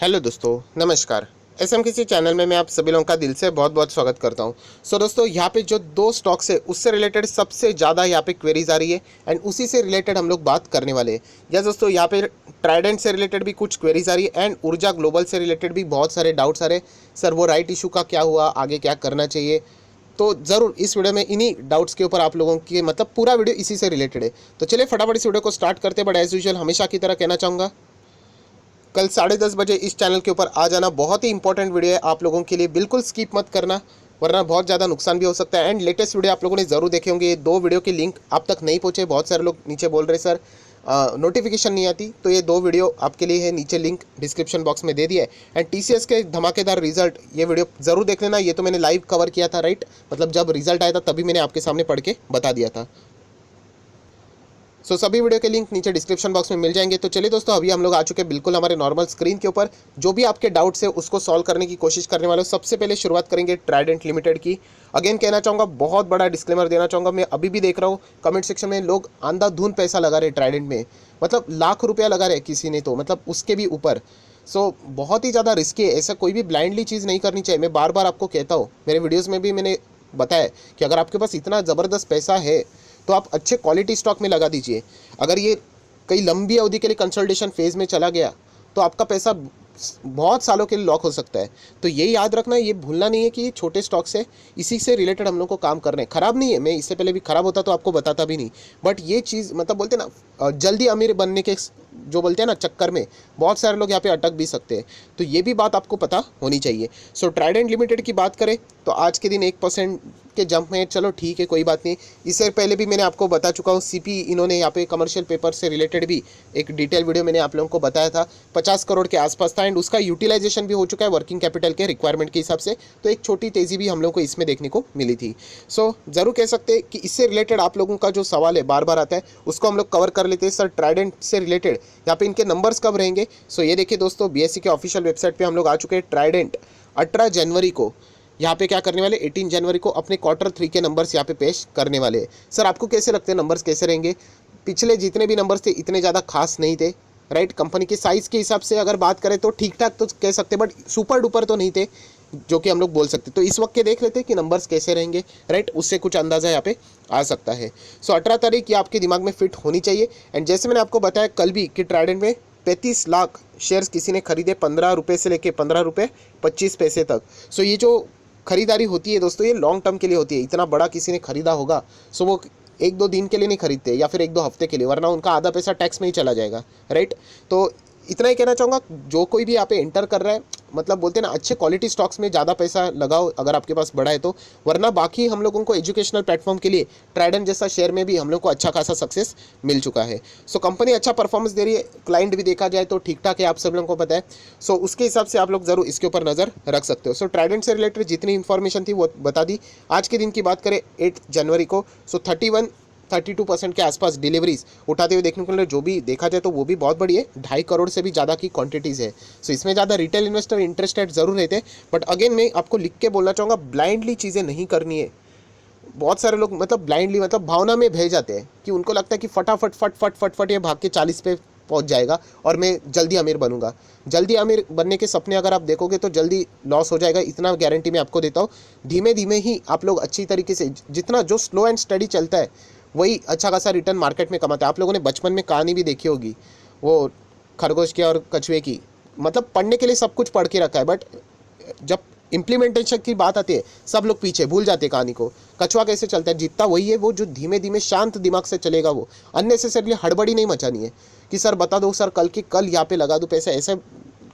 Hello दोस्तों, नमस्कार। SM किसी चैनल में मैं आप सभी लोगों का दिल से बहुत बहुत स्वागत करता हूं। दोस्तों, यहाँ पे जो दो स्टॉक्स है उससे रिलेटेड सबसे ज़्यादा यहाँ पे क्वेरीज आ रही है एंड उसी से रिलेटेड हम लोग बात करने वाले हैं। यस दोस्तों, यहाँ पे ट्राइडेंट से रिलेटेड भी कुछ क्वेरीज आ रही है एंड ऊर्जा ग्लोबल से रिलेटेड भी बहुत सारे डाउट्स आ रहे हैं। सर, वो राइट इशू का क्या हुआ, आगे क्या करना चाहिए? तो ज़रूर इस वीडियो में इन्हीं डाउट्स के ऊपर आप लोगों की मतलब पूरा वीडियो इसी से रिलेटेड है। तो चलिए फटाफट इस वीडियो को स्टार्ट करते हैं। बट एज यूजुअल हमेशा की तरह कहना चाहूँगा, कल 10:30 बजे इस चैनल के ऊपर आ जाना। बहुत ही इंपॉर्टेंट वीडियो है आप लोगों के लिए, बिल्कुल स्किप मत करना वरना बहुत ज़्यादा नुकसान भी हो सकता है। एंड लेटेस्ट वीडियो आप लोगों ने ज़रूर देखे होंगे। ये दो वीडियो के लिंक आप तक नहीं पहुँचे, बहुत सारे लोग नीचे बोल रहे सर नोटिफिकेशन नहीं आती। तो ये दो वीडियो आपके लिए है, नीचे लिंक डिस्क्रिप्शन बॉक्स में दे दिया है। एंड टीसीएस के धमाकेदार रिजल्ट, ये वीडियो ज़रूर देख लेना। ये तो मैंने लाइव कवर किया था, राइट? मतलब जब रिजल्ट आया था तभी मैंने आपके सामने पढ़ के बता दिया था। सभी वीडियो के लिंक नीचे डिस्क्रिप्शन बॉक्स में मिल जाएंगे। तो चलिए दोस्तों, अभी हम लोग आ चुके हैं बिल्कुल हमारे नॉर्मल स्क्रीन के ऊपर। जो भी आपके डाउट्स है उसको सॉल्व करने की कोशिश करने वाले हो। सबसे पहले शुरुआत करेंगे ट्राइडेंट लिमिटेड की। अगेन कहना चाहूँगा, बहुत बड़ा डिस्क्लेमर देना चाहूँगा, मैं अभी भी देख रहा हूँ कमेंट सेक्शन में लोग अंधाधुंध पैसा लगा रहे ट्राइडेंट में, मतलब लाख रुपया लगा रहे किसी ने, तो मतलब उसके भी ऊपर। बहुत ही ज़्यादा रिस्की है। ऐसा कोई भी ब्लाइंडली चीज़ नहीं करनी चाहिए। मैं बार बार आपको कहता हूँ, मेरे वीडियोज़ में भी मैंने बताया कि अगर आपके पास इतना ज़बरदस्त पैसा है तो आप अच्छे क्वालिटी स्टॉक में लगा दीजिए। अगर ये कई लंबी अवधि के लिए कंसल्टेशन फेज़ में चला गया तो आपका पैसा बहुत सालों के लिए लॉक हो सकता है। तो ये याद रखना, ये भूलना नहीं है कि ये छोटे स्टॉक से, इसी से रिलेटेड हम लोग को काम करना है। ख़राब नहीं है, मैं इससे पहले भी ख़राब होता तो आपको बताता भी नहीं। बट ये चीज़ मतलब बोलते हैं ना, जल्दी अमीर बनने के जो बोलते हैं ना चक्कर में बहुत सारे लोग यहाँ पे अटक भी सकते हैं। तो ये भी बात आपको पता होनी चाहिए। ट्राइडेंट लिमिटेड की बात करें तो आज के दिन 1% के जंप में, चलो ठीक है, कोई बात नहीं। इससे पहले भी मैंने आपको बता चुका हूँ, सीपी इन्होंने यहाँ पे कमर्शियल पेपर से रिलेटेड भी एक डिटेल वीडियो मैंने आप लोगों को बताया था, 50 करोड़ के आसपास था एंड उसका यूटिलाइजेशन भी हो चुका है वर्किंग कैपिटल के रिक्वायरमेंट के हिसाब से। तो एक छोटी तेज़ी भी हम लोग को इसमें देखने को मिली थी। ज़रूर कह सकते हैं कि इससे रिलेटेड आप लोगों का जो सवाल है बार बार आता है, उसको हम लोग कवर कर लेते हैं। सर, ट्राइडेंट से रिलेटेड यहाँ पे इनके नंबर्स कब रहेंगे? ये देखिए दोस्तों, बीएसई के ऑफिशियल वेबसाइट पे हम लोग आ चुके हैं। ट्राइडेंट 18 जनवरी को यहाँ पे क्या करने वाले, 18 जनवरी को अपने Q3 के नंबर्स यहाँ पे पेश करने वाले हैं। सर, आपको कैसे लगते हैं नंबर्स कैसे रहेंगे? पिछले जितने भी नंबर्स थे इतने ज़्यादा खास नहीं थे, राइट? कंपनी के साइज़ के हिसाब से अगर बात करें तो ठीक ठाक तो कह सकते, बट सुपर डुपर तो नहीं थे जो कि हम लोग बोल सकते। तो इस वक्त के देख लेते हैं कि नंबर्स कैसे रहेंगे, राइट? उससे कुछ अंदाज़ा यहाँ पे आ सकता है। 18 तारीख ये आपके दिमाग में फिट होनी चाहिए। एंड जैसे मैंने आपको बताया कल भी कि ट्राइडेंट में 35 लाख शेयर्स किसी ने खरीदे, 15 रुपये से लेके 15 रुपये 25 पैसे तक। ये जो खरीदारी होती है दोस्तों, ये लॉन्ग टर्म के लिए होती है। इतना बड़ा किसी ने खरीदा होगा वो 1-2 दिन के लिए नहीं खरीदते या फिर 1-2 हफ्ते के लिए, वरना उनका आधा पैसा टैक्स में ही चला जाएगा, राइट? तो इतना ही कहना चाहूँगा, जो कोई भी यहाँ पे एंटर कर रहा है, मतलब बोलते हैं ना, अच्छे क्वालिटी स्टॉक्स में ज़्यादा पैसा लगाओ अगर आपके पास बड़ा है तो। वरना बाकी हम लोगों को एजुकेशनल प्लेटफॉर्म के लिए ट्राइडेंट जैसा शेयर में भी हम लोग को अच्छा खासा सक्सेस मिल चुका है। कंपनी अच्छा परफॉर्मेंस दे रही है, क्लाइंट भी देखा जाए तो ठीक ठाक है, आप सब लोगों को पता है। उसके हिसाब से आप लोग ज़रूर इसके ऊपर नज़र रख सकते हो। ट्राइडेंट से रिलेटेड जितनी इन्फॉर्मेशन थी वो बता दी। आज के दिन की बात करें 8 जनवरी को, 32% के आसपास डिलीवरीज उठाते हुए देखने को मिले। जो भी देखा जाए तो वो भी बहुत बड़ी है, 2.5 करोड़ से भी ज़्यादा की क्वांटिटीज़ है। इसमें ज़्यादा रिटेल इन्वेस्टर इंटरेस्टेड ज़रूर रहते हैं। बट अगेन मैं आपको लिख के बोलना चाहूँगा, ब्लाइंडली चीज़ें नहीं करनी है। बहुत सारे लोग मतलब ब्लाइंडली मतलब भावना में बह जाते हैं कि उनको लगता है कि फटाफट फट फट फट फट ये भाग के 40 पे पहुंच जाएगा और मैं जल्दी अमीर बनूंगा। जल्दी अमीर बनने के सपने अगर आप देखोगे तो जल्दी लॉस हो जाएगा, इतना गारंटी मैं आपको देता हूँ। धीमे धीमे ही आप लोग अच्छी तरीके से, जितना जो स्लो एंड स्टडी चलता है वही अच्छा खासा रिटर्न मार्केट में कमाता है। आप लोगों ने बचपन में कहानी भी देखी होगी, वो खरगोश की और कछुए की। मतलब पढ़ने के लिए सब कुछ पढ़ के रखा है, बट जब इम्प्लीमेंटेशन की बात आती है सब लोग पीछे भूल जाते हैं कहानी को। कछुआ कैसे चलता है, जीतता वही है वो जो धीमे धीमे शांत दिमाग से चलेगा। वो अननेसेसरली हड़बड़ी नहीं मचानी है कि सर बता दो सर कल के कल यहाँ पे लगा दूँ पैसा, ऐसे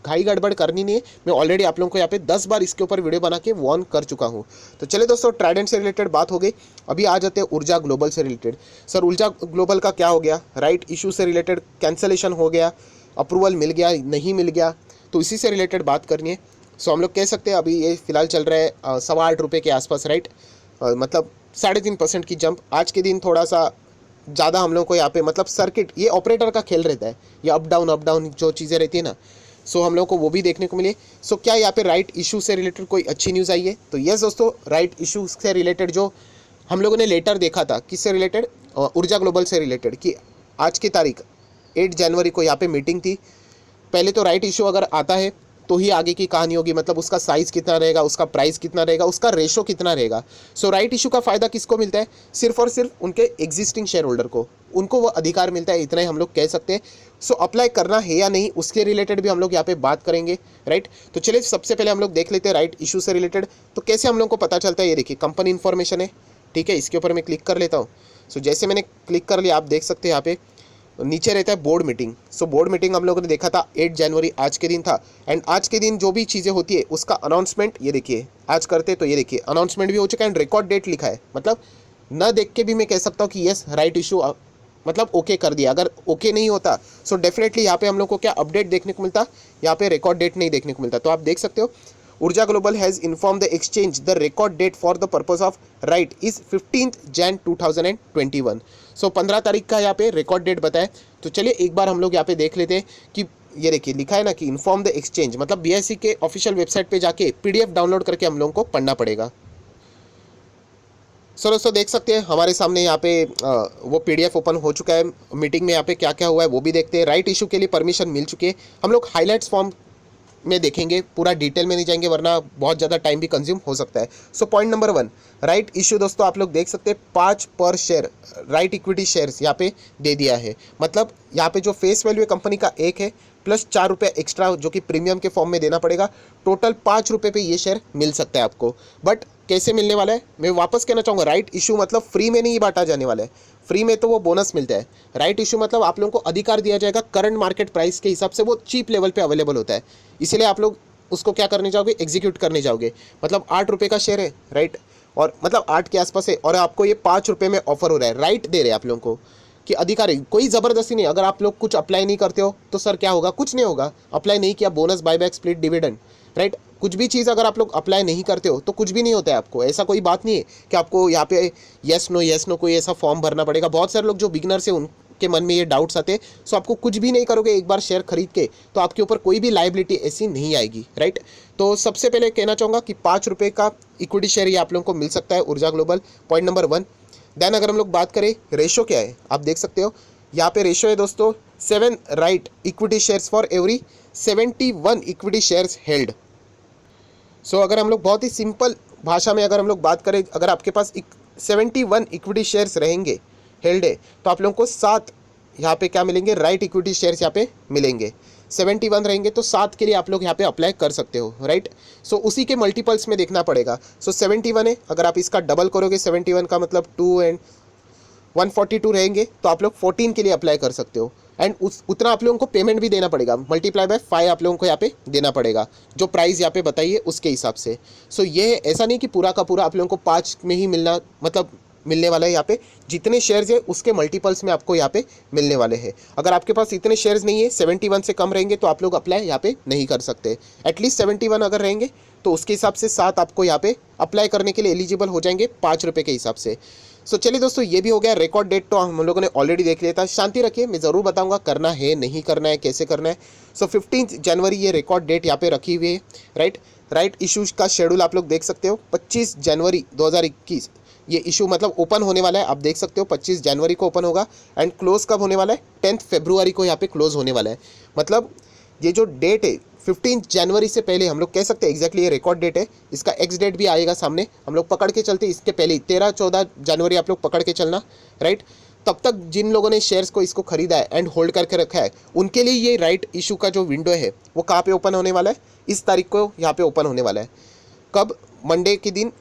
घाई गड़बड़ करनी नहीं है। मैं ऑलरेडी आप लोगों को यहाँ पे 10 बार इसके ऊपर वीडियो बना के वार्न कर चुका हूँ। तो चलिए दोस्तों, ट्राइडेंट से रिलेटेड बात हो गई। अभी आ जाते हैं ऊर्जा ग्लोबल से रिलेटेड। सर, ऊर्जा ग्लोबल का क्या हो गया? राइट इशू से रिलेटेड कैंसलेशन हो गया, अप्रूवल मिल गया, नहीं मिल गया, तो इसी से रिलेटेड बात करनी है। हम लोग कह सकते हैं अभी ये फिलहाल चल रहा है 8.25 के आसपास, राइट? मतलब 3.5% की जंप। आज के दिन थोड़ा सा ज़्यादा हम लोग को यहाँ पे मतलब सर्किट, ये ऑपरेटर का खेल रहता है, ये अप डाउन जो चीज़ें रहती है ना, हम लोग को वो भी देखने को मिले। क्या यहाँ पे राइट इशू से रिलेटेड कोई अच्छी न्यूज़ आई है? तो यस दोस्तों, राइट इशू से रिलेटेड जो हम लोगों ने लेटर देखा था, किससे रिलेटेड? ऊर्जा ग्लोबल से रिलेटेड, कि आज की तारीख 8 जनवरी को यहाँ पे मीटिंग थी। पहले तो राइट इशू अगर आता है तो ही आगे की कहानी होगी, मतलब उसका साइज़ कितना रहेगा, उसका प्राइस कितना रहेगा, उसका रेशो कितना रहेगा। सो राइट इशू का फ़ायदा किसको मिलता है? सिर्फ और सिर्फ उनके एग्जिस्टिंग शेयर होल्डर को, उनको वो अधिकार मिलता है, इतना ही हम लोग कह सकते हैं। सो अप्लाई करना है या नहीं, उसके रिलेटेड भी हम लोग यहाँ पे बात करेंगे, राइट। तो चलिए सबसे पहले हम लोग देख लेते हैं राइट इशू से रिलेटेड। तो कैसे हम लोग को पता चलता है, ये देखिए कंपनी इन्फॉर्मेशन है, ठीक है, इसके ऊपर मैं क्लिक कर लेता हूँ। सो जैसे मैंने क्लिक कर लिया, आप देख सकते हैं यहाँ पे नीचे रहता है बोर्ड मीटिंग। सो बोर्ड मीटिंग हम लोगों ने देखा था 8 जनवरी आज के दिन था, एंड आज के दिन जो भी चीज़ें होती है उसका अनाउंसमेंट ये देखिए आज करते, तो ये देखिए अनाउंसमेंट भी हो चुका है एंड रिकॉर्ड डेट लिखा है। मतलब न देख के भी मैं कह सकता हूँ कि यस राइट इशू मतलब ओके कर दिया। अगर ओके नहीं होता सो डेफिनेटली यहाँ पे हम लोग को क्या अपडेट देखने को मिलता, यहाँ पे रिकॉर्ड डेट नहीं देखने को मिलता। तो आप देख सकते हो Urja global has inform the exchange the record date for the purpose of right is 15 Jan 2021। So 15 तारीख का यहाँ पे रिकॉर्ड डेट बताए। तो चलिए एक बार हम लोग यहाँ पे देख लेते हैं कि ये देखिए लिखा है ना कि इन्फॉर्म द एक्सचेंज, मतलब बीएसई के ऑफिशियल वेबसाइट पे जाके पीडीएफ डाउनलोड करके हम लोगों को पढ़ना पड़ेगा। सो दोस्तों देख सकते हैं हमारे सामने यहाँ पे वो पीडीएफ ओपन हो चुका है। मीटिंग में यहाँ पे क्या क्या हुआ है वो भी देखते हैं। राइट इशू के लिए परमिशन मिल चुकी है। हम लोग हाईलाइट्स फॉर्म में देखेंगे, पूरा डिटेल में नहीं जाएंगे वरना बहुत ज़्यादा टाइम भी कंज्यूम हो सकता है। So point number 1 right issue दोस्तों आप लोग देख सकते हैं 5 पर शेयर राइट इक्विटी शेयर्स यहाँ पे दे दिया है। मतलब यहाँ पे जो फेस वैल्यू है कंपनी का 1 है प्लस 4 रुपये एक्स्ट्रा जो कि प्रीमियम के फॉर्म में देना पड़ेगा। टोटल 5 रुपये पे ये शेयर मिल सकता है आपको। बट कैसे मिलने वाला है मैं वापस कहना चाहूँगा, राइट इशू मतलब फ्री में नहीं बांटा जाने वाला है। फ्री में तो वो बोनस मिलता है। राइट इशू मतलब आप लोगों को अधिकार दिया जाएगा, करंट मार्केट प्राइस के हिसाब से वो चीप लेवल पे अवेलेबल होता है, इसीलिए आप लोग उसको क्या करने जाओगे, एग्जीक्यूट करने जाओगे। मतलब 8 रुपये का शेयर है, राइट, और मतलब 8 के आसपास है और आपको ये 5 रुपये में ऑफर हो रहा है। राइट दे रहे हैं आप लोगों को कि अधिकार है, कोई ज़बरदस्ती नहीं। अगर आप लोग कुछ अप्लाई नहीं करते हो तो सर क्या होगा, कुछ नहीं होगा। अप्लाई नहीं किया, bonus buyback split dividend, right, कुछ भी चीज़ अगर आप लोग अप्लाई नहीं करते हो तो कुछ भी नहीं होता है आपको। ऐसा कोई बात नहीं है कि आपको यहाँ पे येस नो कोई ऐसा फॉर्म भरना पड़ेगा। बहुत सारे लोग जो बिगनर से उनके मन में ये डाउट्स आते हैं। सो आपको कुछ भी नहीं करोगे, एक बार शेयर खरीद के तो आपके ऊपर कोई भी लाइबिलिटी ऐसी नहीं आएगी, राइट। तो सबसे पहले कहना चाहूँगा कि 5 रुपये का इक्विटी शेयर ये आप लोगों को मिल सकता है ऊर्जा ग्लोबल, पॉइंट नंबर 1। देन अगर हम लोग बात करें रेशो क्या है, आप देख सकते हो यहाँ पे रेशो है दोस्तों 7 right equity shares for every 71 equity shares held. So अगर हम लोग बहुत ही सिंपल भाषा में अगर हम लोग बात करें, अगर आपके पास 71 इक्विटी शेयर्स रहेंगे हेल्ड है तो आप लोगों को 7 यहाँ पे क्या मिलेंगे, राइट इक्विटी शेयर्स यहाँ पे मिलेंगे। 71 रहेंगे तो 7 के लिए आप लोग यहाँ पे अप्लाई कर सकते हो, राइट। सो उसी के मल्टीपल्स में देखना पड़ेगा। सो 71 है, अगर आप इसका डबल करोगे 71 का मतलब 2 एंड 142 रहेंगे तो आप लोग 14 के लिए अप्लाई कर सकते हो। एंड उतना आप लोगों को पेमेंट भी देना पड़ेगा, मल्टीप्लाई बाय 5 आप लोगों को यहाँ पे देना पड़ेगा, जो प्राइस यहाँ पे बताइए उसके हिसाब से। सो ये ऐसा नहीं कि पूरा का पूरा आप लोगों को 5 में ही मिलना, मतलब मिलने वाला है। यहाँ पे जितने शेयर्स है उसके मल्टीपल्स में आपको यहाँ पे मिलने वाले हैं। अगर आपके पास इतने शेयर्स नहीं है, 71 से कम रहेंगे तो आप लोग अप्लाई यहाँ पे नहीं कर सकते। एटलीस्ट 71 अगर रहेंगे तो उसके हिसाब से 7 आपको यहाँ पे अप्लाई करने के लिए एलिजिबल हो जाएंगे 5 रुपये के हिसाब से। सो चलिए दोस्तों ये भी हो गया। रिकॉर्ड डेट तो हम लोगों ने ऑलरेडी देख लिया था। शांति रखिए, मैं ज़रूर बताऊंगा करना है नहीं करना है कैसे करना है। सो 15 जनवरी ये रिकॉर्ड डेट यहाँ पे रखी हुई है, राइट। राइट इशूज़ का शेड्यूल आप लोग देख सकते हो। 25 जनवरी 2021 ये इशू मतलब ओपन होने वाला है, आप देख सकते हो 25 जनवरी को ओपन होगा एंड क्लोज कब होने वाला है, 10 फरवरी को यहाँ पे क्लोज होने वाला है। मतलब ये जो डेट है 15 जनवरी से पहले हम लोग कह सकते हैं एग्जैक्टली ये रिकॉर्ड डेट है। इसका एक्स डेट भी आएगा सामने, हम लोग पकड़ के चलते इसके पहले ही 13-14 जनवरी आप लोग पकड़ के चलना, राइट। तब तक जिन लोगों ने शेयर्स को इसको खरीदा है एंड होल्ड करके रखा है उनके लिए ये राइट इशू का जो विंडो है वो कहाँ पे ओपन होने वाला है, इस तारीख को यहाँ पे ओपन होने वाला है। कब, मंडे के दिन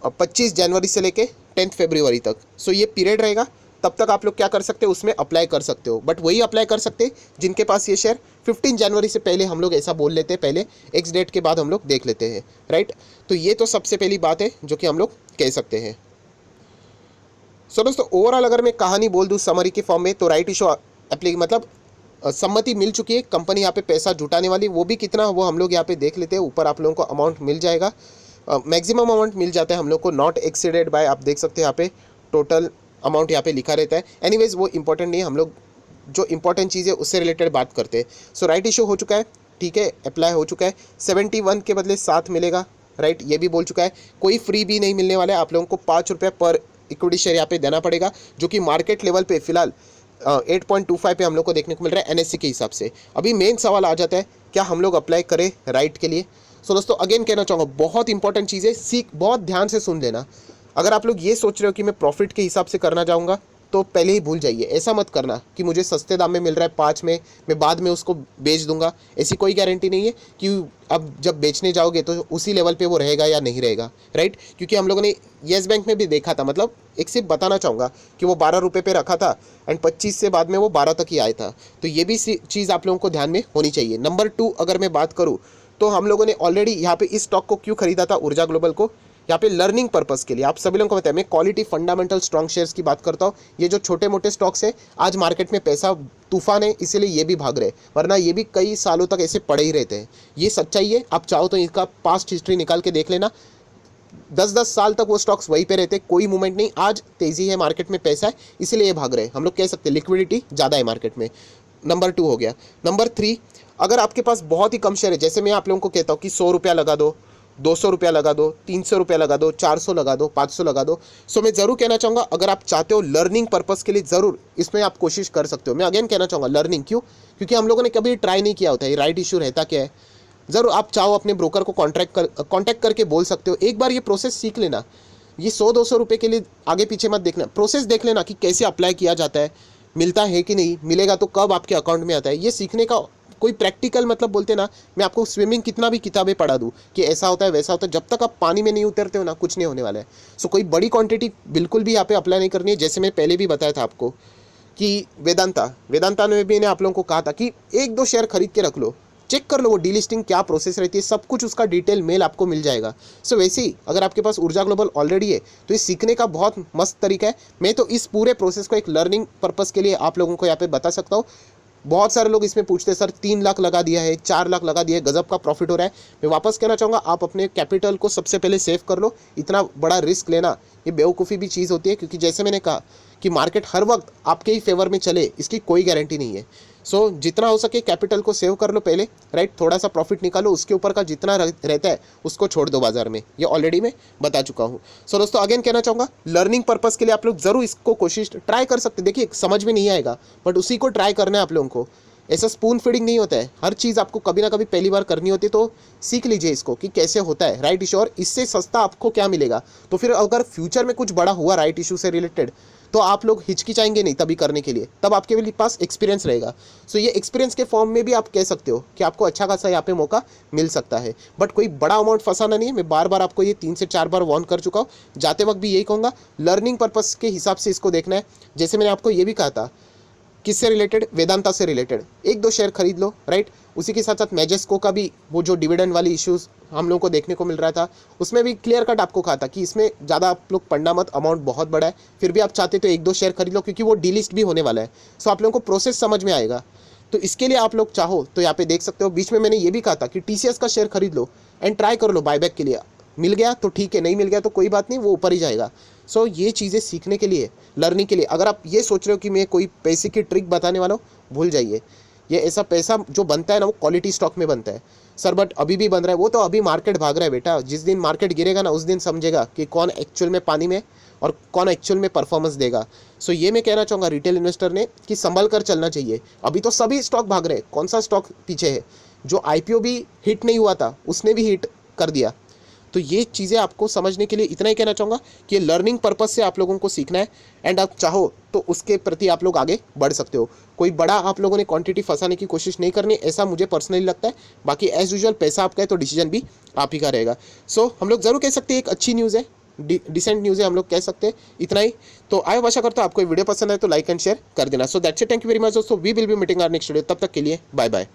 25 जनवरी से लेके 10 फरवरी तक। सो ये पीरियड रहेगा, तब तक आप लोग क्या कर सकते हो, उसमें अप्लाई कर सकते हो। बट वही अप्लाई कर सकते हैं जिनके पास ये शेयर 15 जनवरी से पहले, हम लोग ऐसा बोल लेते हैं, पहले एक्स डेट के बाद हम लोग देख लेते हैं, राइट। तो ये तो सबसे पहली बात है जो कि हम लोग कह सकते हैं। सो दोस्तों ओवरऑल अगर मैं कहानी बोल दूँ समरी के फॉर्म में, तो राइट इशू मतलब सम्मति मिल चुकी है। कंपनी यहाँ पे पैसा जुटाने वाली, वो भी कितना वो हम लोग यहाँ पे देख लेते हैं। ऊपर आप लोगों को अमाउंट मिल जाएगा, मैक्सिमम अमाउंट मिल जाता है हम लोग को, नॉट एक्सीडेड बाय, आप देख सकते हैं यहाँ पे टोटल अमाउंट यहाँ पे लिखा रहता है। एनीवेज वो इंपॉर्टेंट नहीं है, हम लोग जो इंपॉर्टेंट चीज़ है उससे रिलेटेड बात करते हैं। सो राइट इशू हो चुका है, ठीक है, अप्लाई हो चुका है। 71 के बदले 7 मिलेगा, राइट, ये भी बोल चुका है। कोई फ्री भी नहीं मिलने वाला है, आप लोगों को 5 रुपये पर इक्विटी शेयर यहाँ पे देना पड़ेगा, जो कि मार्केट लेवल पे फिलहाल 8.25 पे हम लोग को देखने को मिल रहा है एनएससी के हिसाब से। अभी मेन सवाल आ जाता है, क्या हम लोग अप्लाई करें राइट के लिए? सो दोस्तों अगेन कहना चाहूँगा, बहुत इंपॉर्टेंट चीज़ है, बहुत ध्यान से सुन लेना। अगर आप लोग ये सोच रहे हो कि मैं प्रॉफिट के हिसाब से करना चाहूँगा तो पहले ही भूल जाइए। ऐसा मत करना कि मुझे सस्ते दाम में मिल रहा है 5 में, मैं बाद में उसको बेच दूंगा। ऐसी कोई गारंटी नहीं है कि अब जब बेचने जाओगे तो उसी लेवल पे वो रहेगा या नहीं रहेगा, राइट? क्योंकि हम लोगों ने येस बैंक में भी देखा था, मतलब एक सिर्फ बताना चाहूँगा कि वो 12 रुपये पे रखा था एंड 25 से बाद में वो 12 तक ही आया था। तो ये भी चीज़ आप लोगों को ध्यान में होनी चाहिए। नंबर 2 अगर मैं बात करूँ तो हम लोगों ने ऑलरेडी यहाँ पे इस स्टॉक को क्यों खरीदा था, ऊर्जा ग्लोबल को, यहाँ पे लर्निंग पर्पस के लिए। आप सभी लोगों को पता है मैं क्वालिटी फंडामेंटल स्ट्रॉन्ग शेयर्स की बात करता हूँ। ये जो छोटे मोटे स्टॉक्स है, आज मार्केट में पैसा तूफान है, इसीलिए ये भी भाग रहे, वरना ये भी कई सालों तक ऐसे पड़े ही रहते हैं। ये सच्चाई है। आप चाहो तो इसका पास्ट हिस्ट्री निकाल के देख लेना, 10-10 साल तक वो स्टॉक्स वहीं पे रहते, कोई मूवमेंट नहीं। आज तेजी है, मार्केट में पैसा है, इसीलिए ये भाग रहे हैं। हम लोग कह सकते हैं लिक्विडिटी ज़्यादा है मार्केट में। नंबर 2 हो गया। नंबर 3, अगर आपके पास बहुत ही कम शेयर है, जैसे मैं आप लोगों को कहता हूँ कि 100 रुपया लगा दो, 200 रुपया लगा दो, 300 रुपया लगा दो, 400 लगा दो, 500 लगा दो। सो मैं ज़रूर कहना चाहूँगा, अगर आप चाहते हो लर्निंग पर्पस के लिए, ज़रूर इसमें आप कोशिश कर सकते हो। मैं अगेन कहना चाहूँगा लर्निंग क्यों, क्योंकि हम लोगों ने कभी ट्राई नहीं किया होता है राइट इशू रहता क्या है। ज़रूर आप चाहो अपने ब्रोकर को कॉन्टैक्ट करके बोल सकते हो, एक बार ये प्रोसेस सीख लेना। ये 100-200 रुपये के लिए आगे पीछे मत देखना, प्रोसेस देख लेना कि कैसे अप्लाई किया जाता है, मिलता है कि नहीं, मिलेगा तो कब आपके अकाउंट में आता है। ये सीखने का कोई प्रैक्टिकल, मतलब बोलते ना, मैं आपको स्विमिंग कितना भी किताबें पढ़ा दूँ कि ऐसा होता है वैसा होता है, जब तक आप पानी में नहीं उतरते हो ना, कुछ नहीं होने वाला है। सो कोई बड़ी क्वांटिटी बिल्कुल भी यहाँ पे अप्लाई नहीं करनी है। जैसे मैं पहले भी बताया था आपको कि वेदांता में भी मैंने आप लोगों को कहा था कि 1-2 शेयर खरीद के रख लो, चेक कर लो वो डीलिस्टिंग क्या प्रोसेस रहती है, सब कुछ उसका डिटेल मेल आपको मिल जाएगा। सो वैसे ही अगर आपके पास ऊर्जा ग्लोबल ऑलरेडी है तो इस सीखने का बहुत मस्त तरीका है। मैं तो इस पूरे प्रोसेस को एक लर्निंग पर्पस के लिए आप लोगों को यहाँ पे बता सकता हूँ। बहुत सारे लोग इसमें पूछते हैं सर 3 लाख लगा दिया है, 4 लाख लगा दिया है, गजब का प्रॉफिट हो रहा है। मैं वापस कहना चाहूँगा, आप अपने कैपिटल को सबसे पहले सेव कर लो। इतना बड़ा रिस्क लेना ये बेवकूफ़ी भी चीज़ होती है, क्योंकि जैसे मैंने कहा कि मार्केट हर वक्त आपके ही फेवर में चले, इसकी कोई गारंटी नहीं है। सो जितना हो सके कैपिटल को सेव कर लो पहले, राइट? थोड़ा सा प्रॉफिट निकालो, उसके ऊपर का जितना रहता है उसको छोड़ दो बाजार में, ये ऑलरेडी मैं बता चुका हूँ। सो दोस्तों अगेन कहना चाहूँगा, लर्निंग पर्पस के लिए आप लोग ज़रूर इसको कोशिश ट्राई कर सकते। देखिए समझ में नहीं आएगा बट उसी को ट्राई करना है आप लोगों को। ऐसा स्पून फीडिंग नहीं होता है, हर चीज़ आपको कभी ना कभी पहली बार करनी होती है। तो सीख लीजिए इसको कि कैसे होता है राइट इशू, और इससे सस्ता आपको क्या मिलेगा। तो फिर अगर फ्यूचर में कुछ बड़ा हुआ राइट इशू से रिलेटेड तो आप लोग हिचकिचाएंगे नहीं तभी करने के लिए, तब आपके पास एक्सपीरियंस रहेगा। सो ये एक्सपीरियंस के फॉर्म में भी आप कह सकते हो कि आपको अच्छा खासा यहाँ पे मौका मिल सकता है, बट कोई बड़ा अमाउंट फंसाना नहीं है। मैं बार बार आपको ये 3 से 4 बार वार्न कर चुका हूँ। जाते वक्त भी यही कहूँगा, लर्निंग पर्पस के हिसाब से इसको देखना है। जैसे मैंने आपको ये भी कहा था, किससे रिलेटेड, वेदांता से रिलेटेड 1-2 शेयर खरीद लो, राइट? उसी के साथ साथ मैजेस्को का भी वो जो डिविडेंड वाली इश्यूज हम लोगों को देखने को मिल रहा था, उसमें भी क्लियर कट आपको कहा था कि इसमें ज़्यादा आप लोग पढ़ना मत, अमाउंट बहुत बड़ा है। फिर भी आप चाहते तो 1-2 शेयर खरीद लो, क्योंकि वो डीलिस्ट भी होने वाला है। सो आप लोगों को प्रोसेस समझ में आएगा। तो इसके लिए आप लोग चाहो तो यहाँ पे देख सकते हो। बीच में मैंने ये भी कहा था कि टीसीएस का शेयर खरीद लो एंड ट्राई कर लो बायबैक के लिए। मिल गया तो ठीक है, नहीं मिल गया तो कोई बात नहीं, वो ऊपर ही जाएगा। सो ये चीज़ें सीखने के लिए, लर्निंग के लिए। अगर आप ये सोच रहे हो कि मैं कोई पैसे की ट्रिक बताने वाला हूँ, भूल जाइए। ये ऐसा पैसा जो बनता है ना, वो क्वालिटी स्टॉक में बनता है सर, बट अभी भी बन रहा है। वो तो अभी मार्केट भाग रहा है बेटा, जिस दिन मार्केट गिरेगा ना उस दिन समझेगा कि कौन एक्चुअल में पानी में और कौन एक्चुअल में परफॉर्मेंस देगा। सो ये मैं कहना चाहूँगा रिटेल इन्वेस्टर ने कि संभल कर चलना चाहिए। अभी तो सभी स्टॉक भाग रहे हैं, कौन सा स्टॉक पीछे है? जो आईपीओ भी हिट नहीं हुआ था उसने भी हिट कर दिया। तो ये चीज़ें आपको समझने के लिए इतना ही कहना चाहूँगा कि लर्निंग पर्पस से आप लोगों को सीखना है एंड आप चाहो तो उसके प्रति आप लोग आगे बढ़ सकते हो। कोई बड़ा आप लोगों ने क्वांटिटी फंसाने की कोशिश नहीं करनी, ऐसा मुझे पर्सनली लगता है। बाकी एज यूजुअल पैसा आपका है तो डिसीजन भी आप ही का रहेगा। सो हम लोग ज़रूर कह सकते हैं एक अच्छी न्यूज़ है, डिसेंट न्यूज़ है, हम लोग कह सकते हैं। इतना ही तो आया, आशा करता हूँ आपको वीडियो पसंद है तो लाइक एंड शेयर कर देना। So that's it, thank you very much दोस्तों। We will be meeting our next video, तब तक के लिए बाय बाय।